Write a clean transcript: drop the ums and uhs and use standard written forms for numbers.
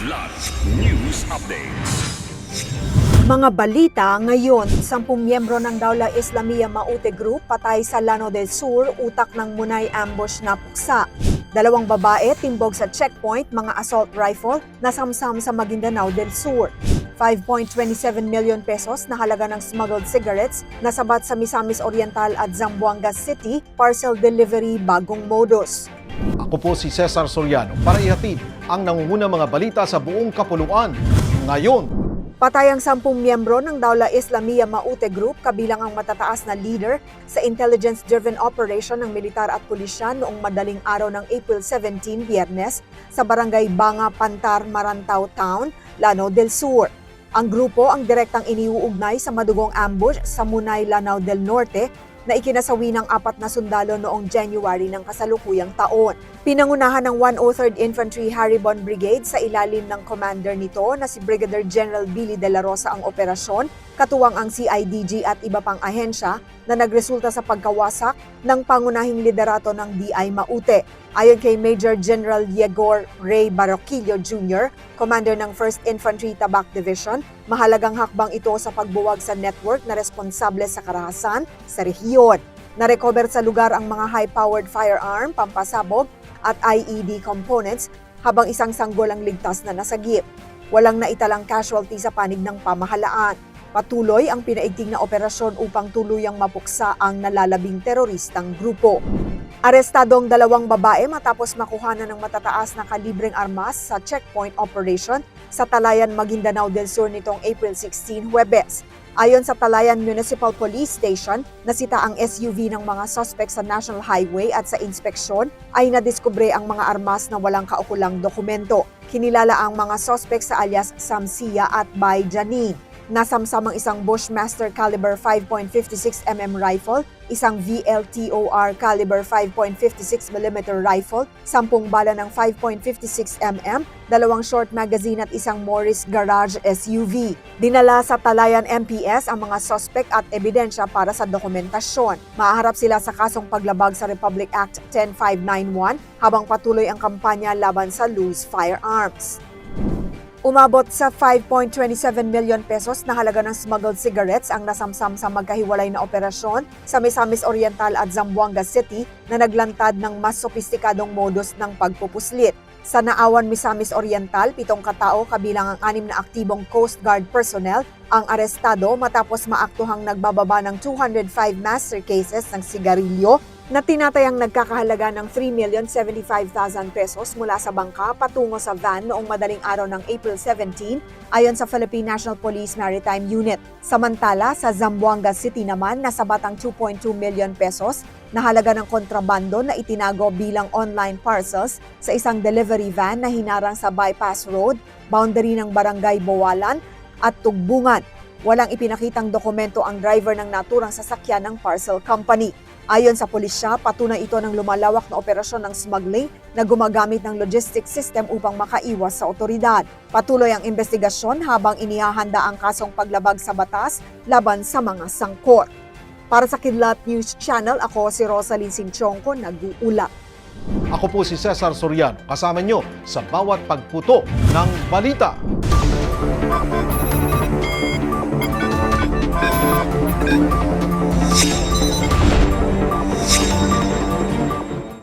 Kidlat News Updates. Mga balita ngayon, 10 miyembro ng Dawla Islamiyah Maute Group patay sa Lanao del Sur, utak ng Munay ambush na puksa. 2 babae timbog sa checkpoint, mga assault rifle nasamsam sa Maguindanao del Sur. 5.27 million pesos na halaga ng smuggled cigarettes nasabat sa Misamis Oriental at Zamboanga City, parcel delivery bagong modus. Ako po si Cesar Soriano para ihatid ang nangungunang mga balita sa buong kapuluan. Ngayon, Patay ang 10 miyembro ng Dawla Islamiyah Maute Group kabilang ang matataas na leader sa intelligence-driven operation ng militar at pulisyan noong madaling araw ng April 17, Biyernes, sa barangay Banga, Pantar, Marantao Town, Lanao del Sur. Ang grupo ang direktang iniuugnay sa madugong ambush sa Munay, Lanao del Norte na ikinasawi ng 4 na sundalo noong January ng kasalukuyang taon. Pinangunahan ng 103rd Infantry Haribon Brigade sa ilalim ng commander nito na si Brigadier General Billy De La Rosa ang operasyon, katuwang ang CIDG at iba pang ahensya na nagresulta sa pagkawasak ng pangunahing liderato ng DI Maute. Ayon kay Major General Yegor Ray Baroquillo Jr., commander ng 1st Infantry Tabac Division, mahalagang hakbang ito sa pagbuwag sa network na responsable sa karahasan sa rehiyon. Narecover sa lugar ang mga high-powered firearm, pampasabog at IED components habang isang sanggol ang ligtas na nasagip. Walang naitalang casualty sa panig ng pamahalaan. Patuloy ang pinaigting na operasyon upang tuluyang mapuksa ang nalalabing teroristang grupo. Arestadong 2 babae matapos makuhanan ng matataas na kalibreng armas sa checkpoint operation sa Talayan, Maguindanao del Sur nitong April 16, Huwebes. Ayon sa Talayan Municipal Police Station, nasita ang SUV ng mga suspect sa National Highway at sa inspeksyon ay nadiskubre ang mga armas na walang kaukulang dokumento. Kinilala ang mga suspect sa alias Samsia at Bay Janine. Nasamsamang isang Bushmaster caliber 5.56mm rifle, isang VLTOR caliber 5.56mm rifle, 10 bala ng 5.56mm, 2 short magazine at isang Morris Garage SUV. Dinala sa Talayan MPS ang mga suspect at ebidensya para sa dokumentasyon. Maaharap sila sa kasong paglabag sa Republic Act 10591 habang patuloy ang kampanya laban sa loose firearms. Umabot sa 5.27 million pesos na halaga ng smuggled cigarettes ang nasamsam sa magkahiwalay na operasyon sa Misamis Oriental at Zamboanga City na naglantad ng mas sopistikadong modus ng pagpupuslit. Sa Naawan, Misamis Oriental, 7 katao kabilang ang 6 na aktibong Coast Guard personnel ang arestado matapos maaktuhang nagbababa ng 205 master cases ng sigarilyo na tinatayang nagkakahalaga ng 3,075,000 pesos mula sa bangka patungo sa van noong madaling araw ng April 17 ayon sa Philippine National Police Maritime Unit. Samantala, sa Zamboanga City naman nasabat ang 2.2 million pesos na halaga ng kontrabando na itinago bilang online parcels sa isang delivery van na hinarang sa bypass road, boundary ng Barangay Bowalan at Tugbungan. Walang ipinakitang dokumento ang driver ng naturang sasakyan ng parcel company. Ayon sa pulisya, patunay ito ng lumalawak na operasyon ng smuggling na gumagamit ng logistics system upang makaiwas sa otoridad. Patuloy ang investigasyon habang inihahanda ang kasong paglabag sa batas laban sa mga sangkot. Para sa Kidlat News Channel, ako si Rosalyn Sinchonco, nag-uulat. ako po si Cesar Soriano, kasama nyo sa bawat pagputo ng balita.